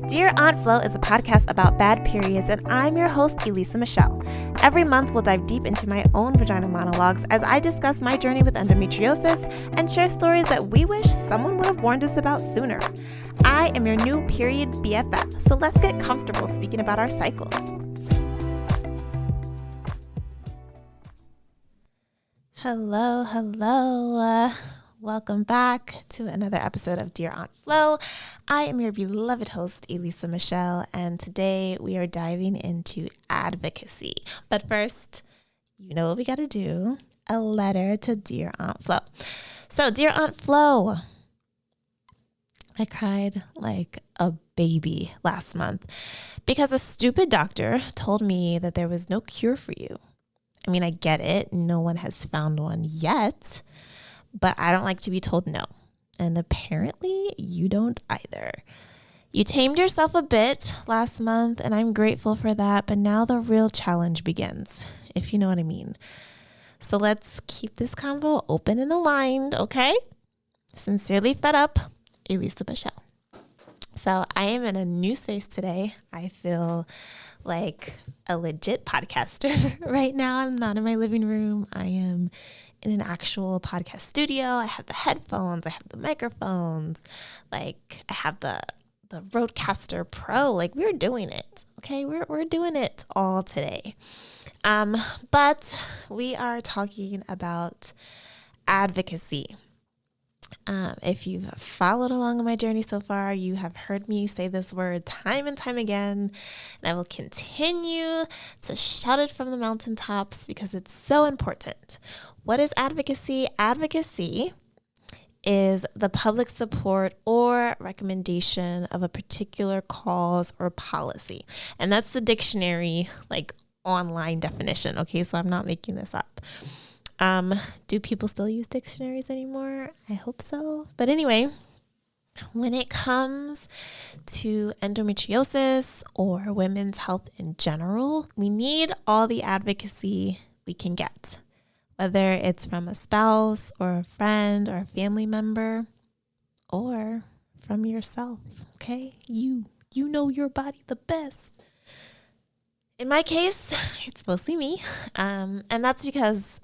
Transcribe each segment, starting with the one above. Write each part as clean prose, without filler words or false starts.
Dear Aunt Flo is a podcast about bad periods, and I'm your host, Elisa Michelle. Every month, we'll dive deep into my own vaginal monologues as I discuss my journey with endometriosis and share stories that we wish someone would have warned us about sooner. I am your new period BFF, so let's get comfortable speaking about our cycles. Hello. Welcome back to another episode of Dear Aunt Flo. I am your beloved host, Elisa Michelle, and today we are diving into advocacy. But first, you know what we got to do, a letter to Dear Aunt Flo. So, Dear Aunt Flo, I cried like a baby last month because a stupid doctor told me that there was no cure for you. I mean, I get it. No one has found one yet. But I don't like to be told no. And apparently you don't either. You tamed yourself a bit last month, and I'm grateful for that. But now the real challenge begins, if you know what I mean. So let's keep this convo open and aligned, okay? Sincerely fed up, Elisa Michelle. So I am in a new space today. I feel like a legit podcaster right now. I'm not in my living room. I am in an actual podcast studio. I have the headphones, I have the microphones, like I have the Rodecaster Pro. Like we're doing it. Okay, we're doing it all today. But we are talking about advocacy. If you've followed along on my journey so far, you have heard me say this word time and time again, and I will continue to shout it from the mountaintops because it's so important. What is advocacy? Advocacy is the public support or recommendation of a particular cause or policy. And that's the dictionary, like online definition. Okay, so I'm not making this up. Do people still use dictionaries anymore? I hope so. But anyway, when it comes to endometriosis or women's health in general, we need all the advocacy we can get, whether it's from a spouse or a friend or a family member or from yourself. Okay? You know your body the best. In my case, it's mostly me. And that's because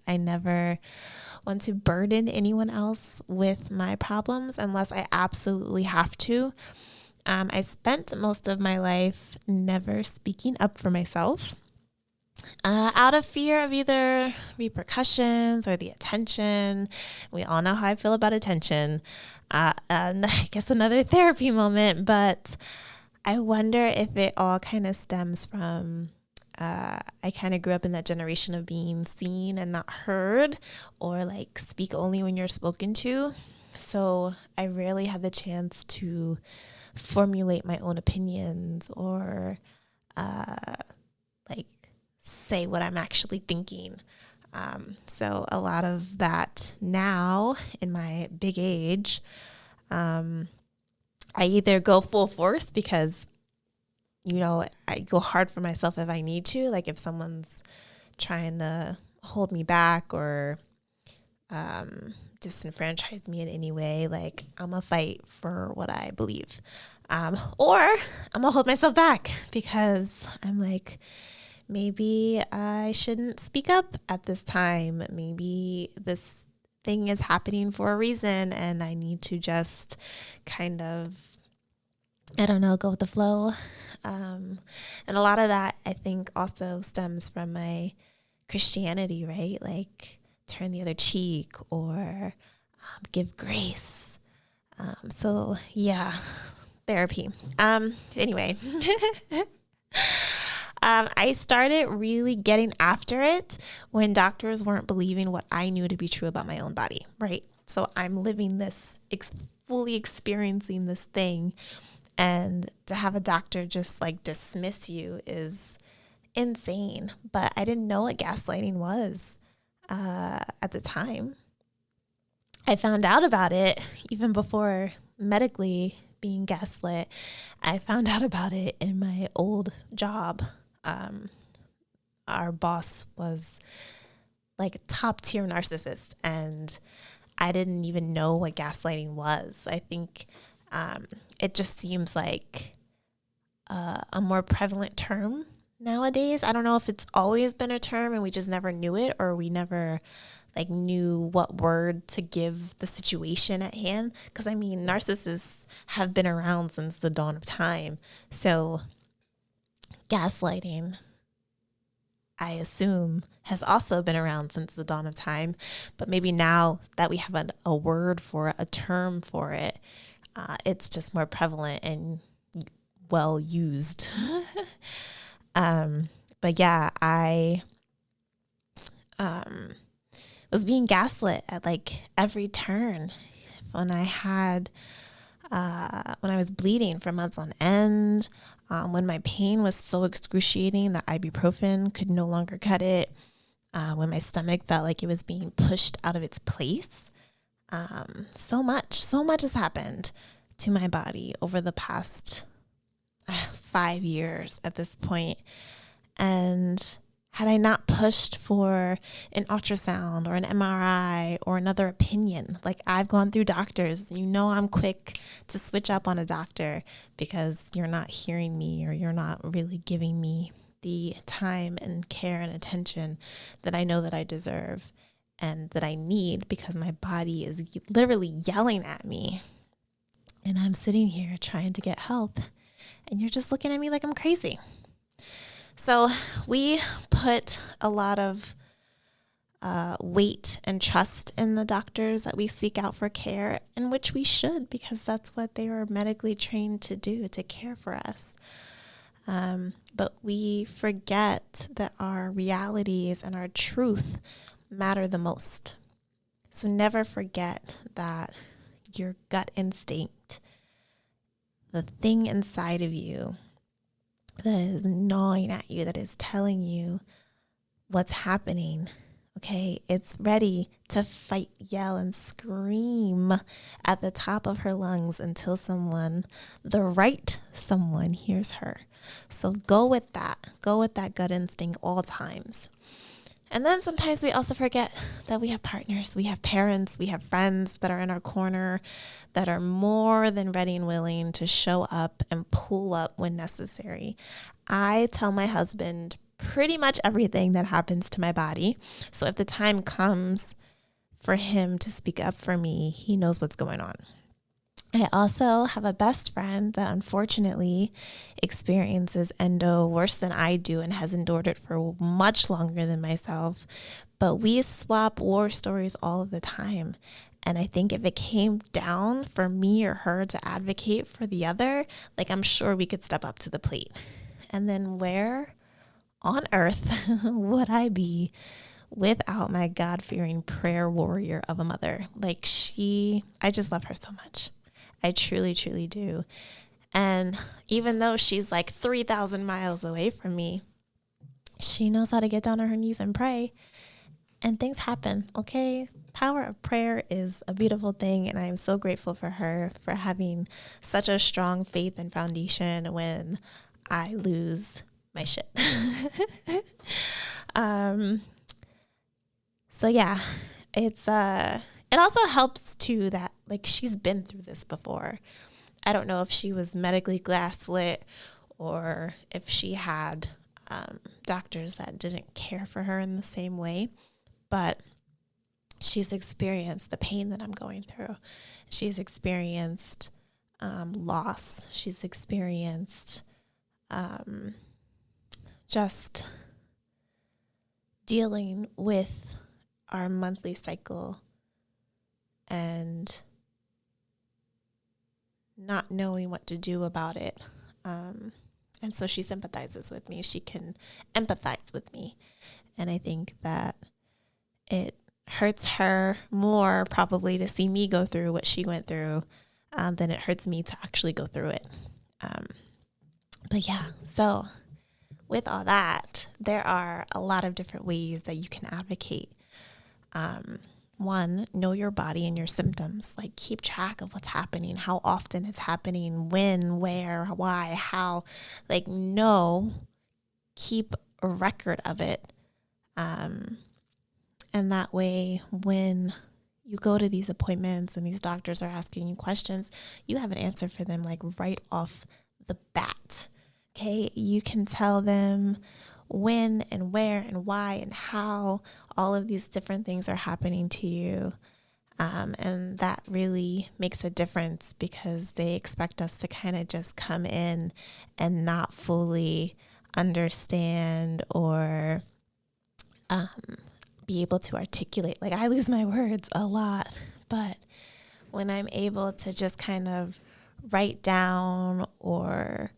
I never want to burden anyone else with my problems unless I absolutely have to. I spent most of my life never speaking up for myself out of fear of either repercussions or the attention. We all know how I feel about attention. And I guess another therapy moment, but I wonder if it all kind of stems from, I kind of grew up in that generation of being seen and not heard, or like speak only when you're spoken to. So I rarely had the chance to formulate my own opinions or like say what I'm actually thinking. So a lot of that now in my big age, I either go full force because, I go hard for myself if I need to, like if someone's trying to hold me back or disenfranchise me in any way, like I'm going to fight for what I believe. Or I'm going to hold myself back because I'm like, maybe I shouldn't speak up at this time. Maybe this thing is happening for a reason and I need to just kind of, go with the flow. And a lot of that I think also stems from my Christianity, right? Like turn the other cheek or give grace. So yeah, therapy. Anyway, I started really getting after it when doctors weren't believing what I knew to be true about my own body, right? So I'm living this, fully experiencing this thing, and to have a doctor just like dismiss you is insane. But I didn't know what gaslighting was at the time. I found out about it even before medically being gaslit. I found out about it in my old job. Our boss was like a top tier narcissist, and I didn't even know what gaslighting was. I think It just seems like a more prevalent term nowadays. I don't know if it's always been a term and we just never knew it, or we never like knew what word to give the situation at hand. Because I mean, narcissists have been around since the dawn of time. So gaslighting, I assume, has also been around since the dawn of time. But maybe now that we have a word for it, a term for it, it's just more prevalent and well used. But yeah, I was being gaslit at like every turn. When I was bleeding for months on end, when my pain was so excruciating that ibuprofen could no longer cut it, when my stomach felt like it was being pushed out of its place. So much has happened to my body over the past 5 years at this point. And had I not pushed for an ultrasound or an MRI or another opinion, like I've gone through doctors, I'm quick to switch up on a doctor because you're not hearing me or you're not really giving me the time and care and attention that I know that I deserve and that I need, because my body is literally yelling at me. And I'm sitting here trying to get help, and you're just looking at me like I'm crazy. So we put a lot of weight and trust in the doctors that we seek out for care, in which we should, because that's what they were medically trained to do, to care for us. But we forget that our realities and our truth matter the most. So never forget that your gut instinct, the thing inside of you that is gnawing at you, that is telling you what's happening, okay? It's ready to fight, yell, and scream at the top of her lungs until the right someone hears her. So go with that gut instinct all times. And then sometimes we also forget that we have partners, we have parents, we have friends that are in our corner that are more than ready and willing to show up and pull up when necessary. I tell my husband pretty much everything that happens to my body. So if the time comes for him to speak up for me, he knows what's going on. I also have a best friend that unfortunately experiences endo worse than I do and has endured it for much longer than myself. But we swap war stories all of the time. And I think if it came down for me or her to advocate for the other, like I'm sure we could step up to the plate. And then where on earth would I be without my God-fearing prayer warrior of a mother? Like I just love her so much. I truly, truly do. And even though she's like 3,000 miles away from me, she knows how to get down on her knees and pray. And things happen, okay? Power of prayer is a beautiful thing. And I am so grateful for her for having such a strong faith and foundation when I lose my shit. So yeah, it also helps too that like she's been through this before. I don't know if she was medically gaslit or if she had doctors that didn't care for her in the same way, but she's experienced the pain that I'm going through. She's experienced loss. She's experienced just dealing with our monthly cycle and not knowing what to do about it. And so she sympathizes with me. She can empathize with me. And I think that it hurts her more probably to see me go through what she went through than it hurts me to actually go through it. But yeah, so with all that, there are a lot of different ways that you can advocate. One, know your body and your symptoms. Like keep track of what's happening, how often it's happening, when, where, why, how. Like keep a record of it. And that way when you go to these appointments and these doctors are asking you questions, you have an answer for them like right off the bat. Okay, you can tell them when and where and why and how all of these different things are happening to you. And that really makes a difference because they expect us to kind of just come in and not fully understand or be able to articulate. Like, I lose my words a lot, but when I'm able to just kind of write down or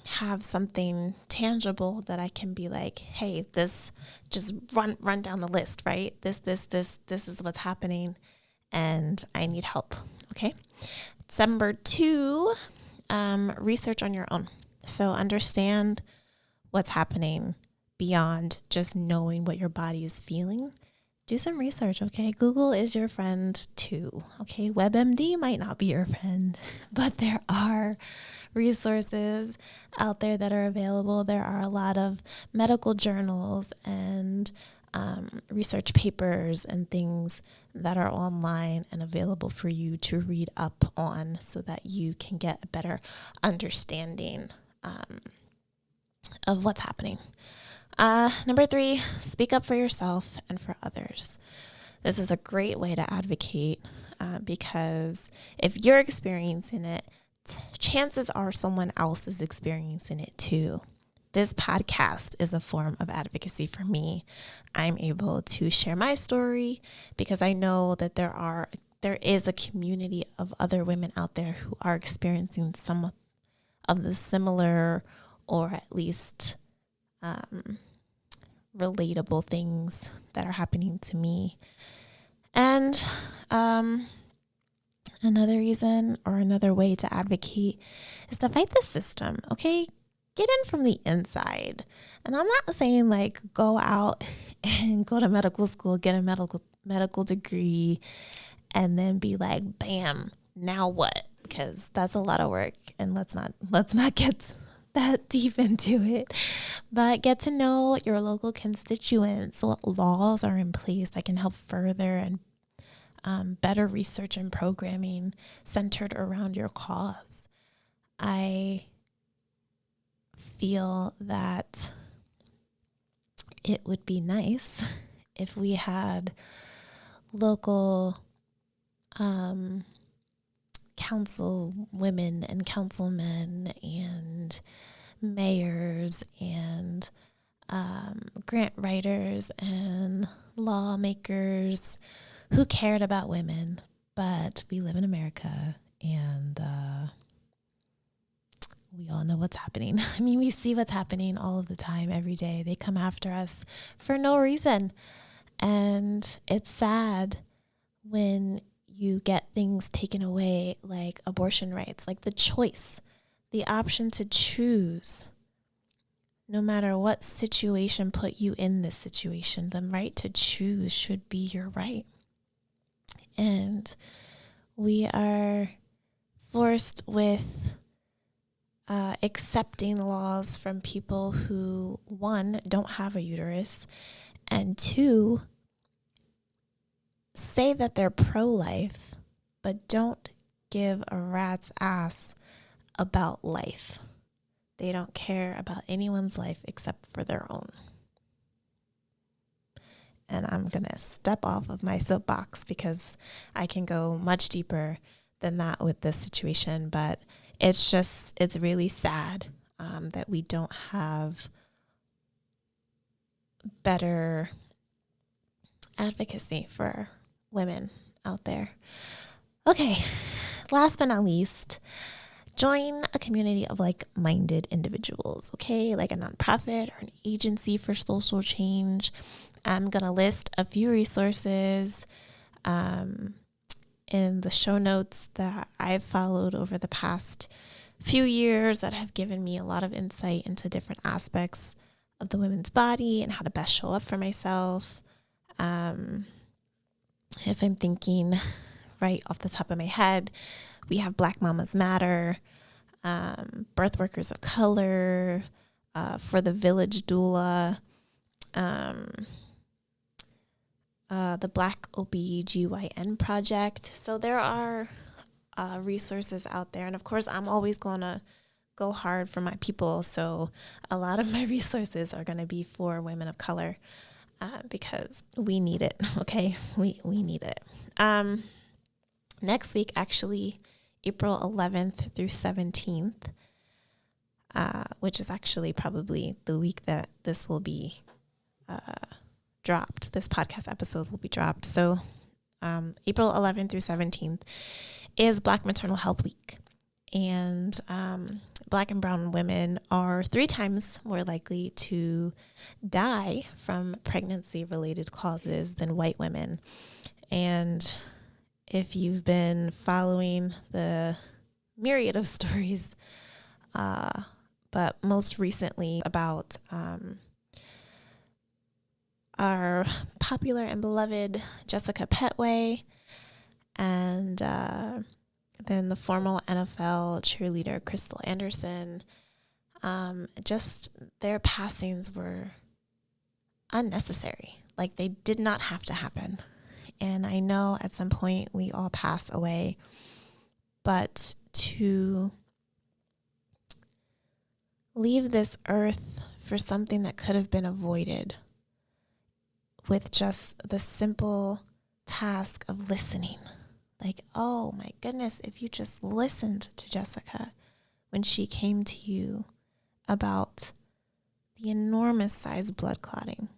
have something tangible that I can be like, hey, this, just run down the list, right? This is what's happening and I need help. Okay. Number 2, research on your own. So understand what's happening beyond just knowing what your body is feeling. Do some research, okay? Google is your friend too, okay? WebMD might not be your friend, but there are resources out there that are available. There are a lot of medical journals and research papers and things that are online and available for you to read up on so that you can get a better understanding of what's happening. Number 3, speak up for yourself and for others. This is a great way to advocate because if you're experiencing it, chances are someone else is experiencing it too. This podcast is a form of advocacy for me. I'm able to share my story because I know that there is a community of other women out there who are experiencing some of the similar or at least relatable things that are happening to me. And another reason or another way to advocate is to fight the system, okay? Get in from the inside. And I'm not saying like go out and go to medical school, get a medical degree, and then be like, bam, now what? Because that's a lot of work, and let's not get that deep into it. But get to know your local constituents. What laws are in place that can help further and better research and programming centered around your cause. I feel that it would be nice if we had local council women and councilmen and mayors and grant writers and lawmakers who cared about women. But we live in America, and we all know what's happening. I mean, we see what's happening all of the time, every day. They come after us for no reason. And it's sad when you get things taken away, like abortion rights, like the choice, the option to choose. No matter what situation put you in this situation, the right to choose should be your right. And we are forced with accepting laws from people who, 1, don't have a uterus, and 2, say that they're pro-life, but don't give a rat's ass about life. They don't care about anyone's life except for their own. And I'm going to step off of my soapbox because I can go much deeper than that with this situation. But it's really sad that we don't have better advocacy for women out there. Okay, last but not least, join a community of like-minded individuals, okay? Like a nonprofit or an agency for social change. I'm going to list a few resources in the show notes that I've followed over the past few years that have given me a lot of insight into different aspects of the women's body and how to best show up for myself. If I'm thinking right off the top of my head, we have Black Mamas Matter, Birth Workers of Color, for the Village Doula, the Black OBGYN project. So there are resources out there. And of course, I'm always going to go hard for my people. So a lot of my resources are going to be for women of color because we need it. Okay. We need it. Next week, actually, April 11th through 17th, which is actually probably the week that this will be dropped. This podcast episode will be dropped. So April 11th through 17th is Black Maternal Health Week. And Black and brown women are 3 times more likely to die from pregnancy-related causes than white women. And if you've been following the myriad of stories, but most recently about our popular and beloved Jessica Petway, and then the former NFL cheerleader Crystal Anderson, just their passings were unnecessary. Like, they did not have to happen. And I know at some point we all pass away, but to leave this earth for something that could have been avoided with just the simple task of listening. Like, oh my goodness, if you just listened to Jessica when she came to you about the enormous size blood clotting,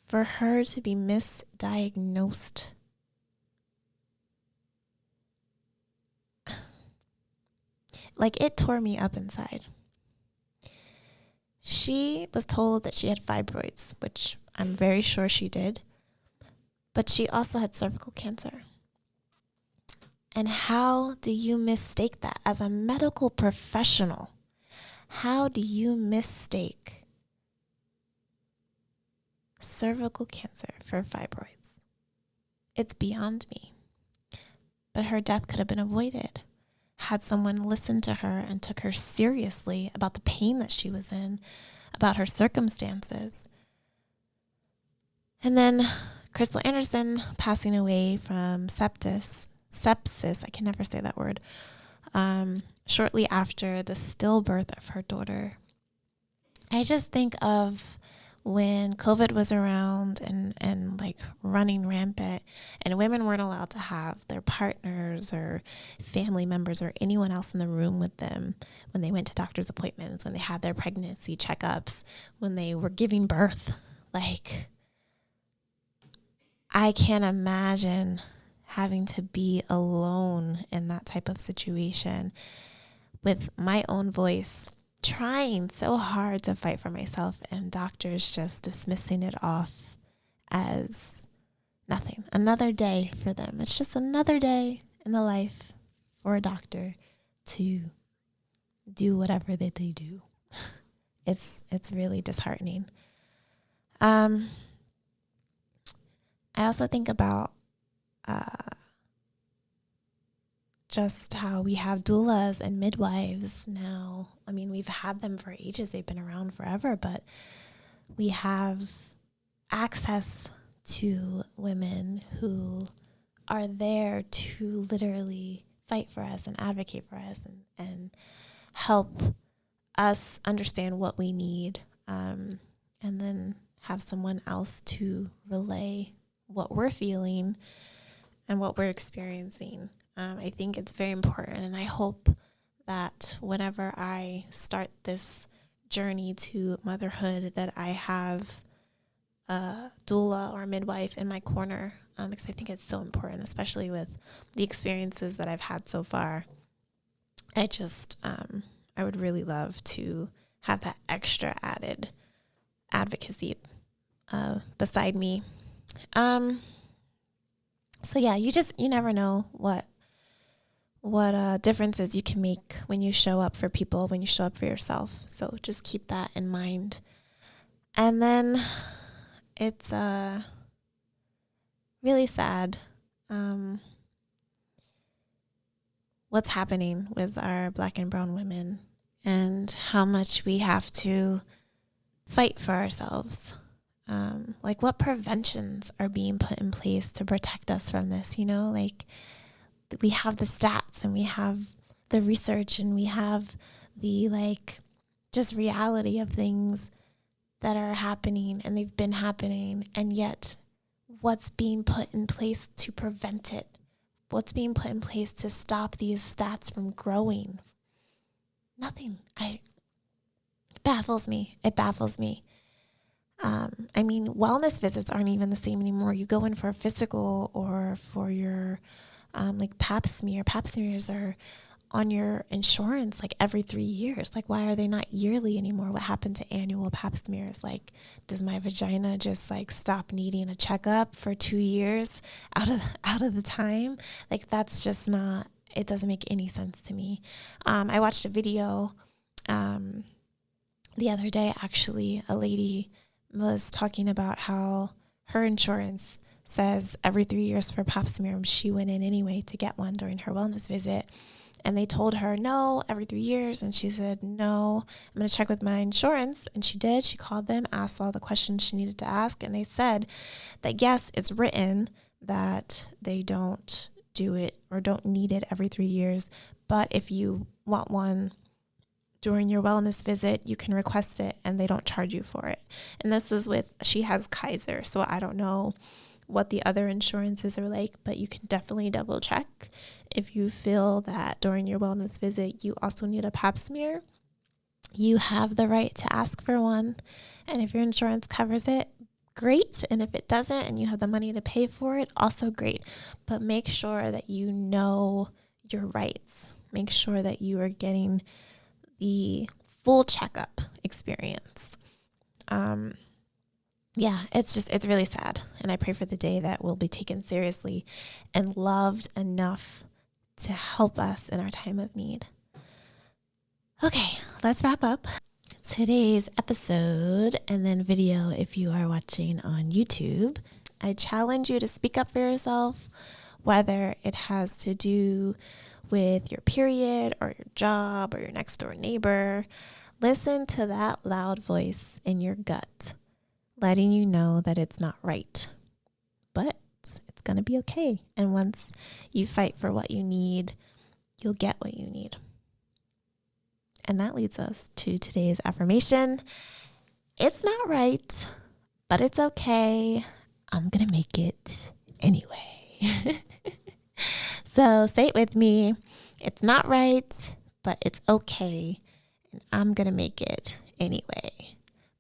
for her to be misdiagnosed, like, it tore me up inside. She was told that she had fibroids, which I'm very sure she did, but she also had cervical cancer. And how do you mistake that as a medical professional? How do you mistake cervical cancer for fibroids? It's beyond me. But her death could have been avoided had someone listened to her and took her seriously about the pain that she was in, about her circumstances. And then Crystal Anderson passing away from sepsis, I can never say that word, shortly after the stillbirth of her daughter. I just think of when COVID was around and like running rampant, and women weren't allowed to have their partners or family members or anyone else in the room with them when they went to doctor's appointments, when they had their pregnancy checkups, when they were giving birth. Like, I can't imagine having to be alone in that type of situation with my own voice, trying so hard to fight for myself, and doctors just dismissing it off as nothing. Another day for them. It's just another day in the life for a doctor to do whatever that they do. It's really disheartening. I also think about just how we have doulas and midwives now. I mean, we've had them for ages. They've been around forever, but we have access to women who are there to literally fight for us and advocate for us and help us understand what we need, and then have someone else to relay what we're feeling and what we're experiencing. I think it's very important, and I hope that whenever I start this journey to motherhood, that I have a doula or a midwife in my corner, because I think it's so important, especially with the experiences that I've had so far. I would really love to have that extra added advocacy beside me. So yeah, you never know what differences you can make when you show up for people, when you show up for yourself. So just keep that in mind. And then it's really sad what's happening with our Black and brown women and how much we have to fight for ourselves. Like what preventions are being put in place to protect us from this? Like we have the stats and we have the research and we have the just reality of things that are happening and they've been happening, and yet what's being put in place to prevent it? What's being put in place to stop these stats from growing? Nothing. It baffles me. Wellness visits aren't even the same anymore. You go in for a physical or for your pap smear. Pap smears are on your insurance every 3 years. Why are they not yearly anymore? What happened to annual pap smears? Does my vagina just stop needing a checkup for 2 years out of the time? That's just not, it doesn't make any sense to me. I watched a video the other day, actually. A lady was talking about how her insurance says every 3 years for pap smear. She went in anyway to get one during her wellness visit. And they told her, no, every 3 years. And she said, no, I'm going to check with my insurance. And she did. She called them, asked all the questions she needed to ask. And they said that, yes, it's written that they don't do it or don't need it every 3 years. But if you want one during your wellness visit, you can request it and they don't charge you for it. And this is she has Kaiser. So I don't know what the other insurances are like, but you can definitely double check. If you feel that during your wellness visit, you also need a pap smear, you have the right to ask for one. And if your insurance covers it, great. And if it doesn't and you have the money to pay for it, also great. But make sure that you know your rights. Make sure that you are getting the full checkup experience. It's really sad. And I pray for the day that we'll be taken seriously and loved enough to help us in our time of need. Okay, let's wrap up today's episode and then video if you are watching on YouTube. I challenge you to speak up for yourself, whether it has to do with your period or your job or your next door neighbor. Listen to that loud voice in your gut, letting you know that it's not right, but it's going to be okay. And once you fight for what you need, you'll get what you need. And that leads us to today's affirmation. It's not right, but it's okay. I'm going to make it anyway. So say it with me. It's not right, but it's okay. And I'm going to make it anyway.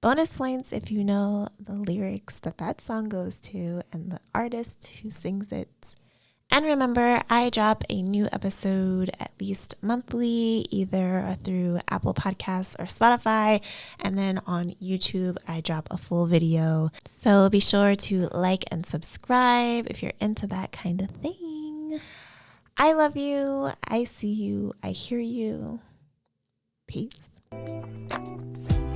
Bonus points if you know the lyrics that song goes to and the artist who sings it. And remember, I drop a new episode at least monthly, either through Apple Podcasts or Spotify. And then on YouTube, I drop a full video. So be sure to like and subscribe if you're into that kind of thing. I love you. I see you. I hear you. Peace.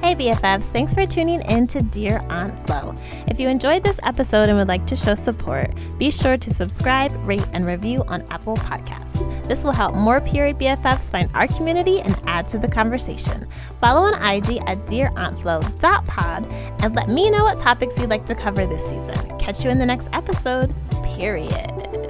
Hey BFFs, thanks for tuning in to Dear Aunt Flo. If you enjoyed this episode and would like to show support, be sure to subscribe, rate, and review on Apple Podcasts. This will help more period BFFs find our community and add to the conversation. Follow on IG at dearauntflo.pod and let me know what topics you'd like to cover this season. Catch you in the next episode, period.